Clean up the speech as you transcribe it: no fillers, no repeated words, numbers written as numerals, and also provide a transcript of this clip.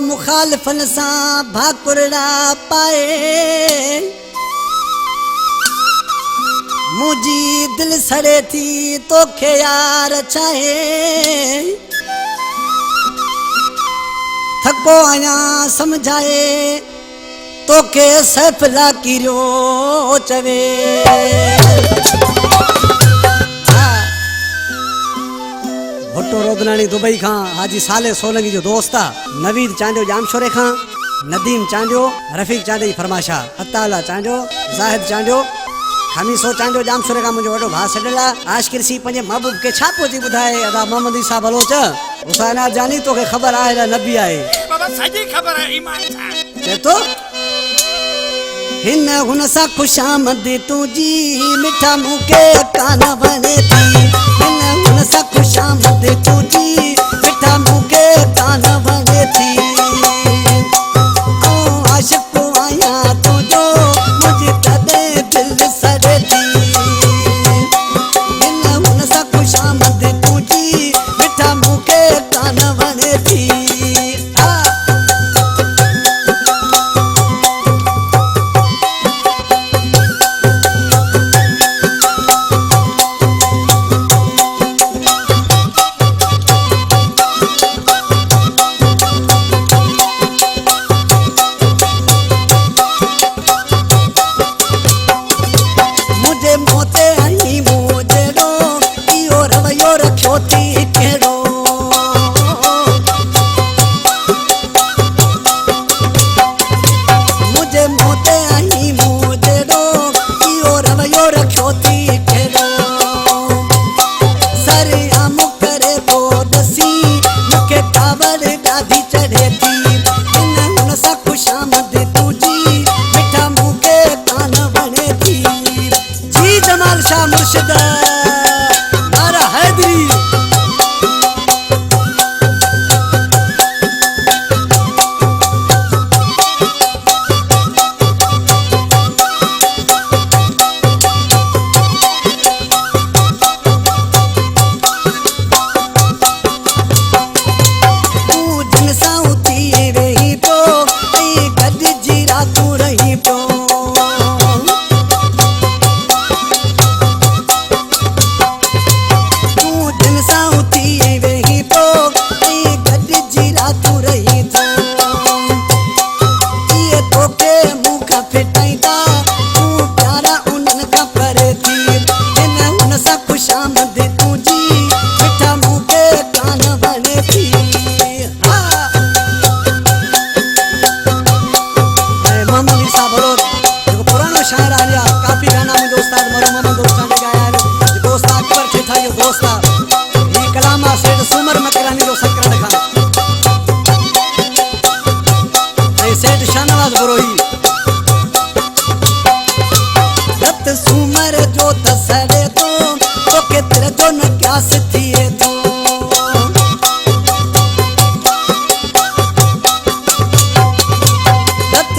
मुखालिफन सा भाकुरड़ा पाए मुझी दिल सड़े थी तो खे यार चाहे थको आया समझाए तो के सैफला किरो चवे भुट्टो रोदनानी दुबई खां हाजी साले सोलंगी जो दोस्त नवीद चांडियो जामशोरे खां नदीम चांडियो रफीक चांडियो फरमाशा अताला चांडियो जाहिद चांडियो खमीसो चांडियो जामशोरे खां मुझे वडो भा सडला आशिक़ सी पंजे महबूब के छापो जी बुधाए अदा मोहम्मद ईसा बलोच उसाना जानी तो के खबर आहे नबी आहे बाबा सजी खबर है ईमान था चे तो हिन हुन सा खुशामद तुझी मिठा मुके कान बने थी हिन हुन सा खुशामद तुझी मिठा मुके कान बने थी ओ आशिक आया तुझो मुझे तदे दिल सड़े थी हिन हुन सा खुशामद तुझी मिठा मुके कान बने थी मुर्शिद मारा हैदरी तू जिन साउती रही तो गद जीरा तू रही तो सुमर जो तसरे तो के तेरे जो न क्या सिथिए तो दत्त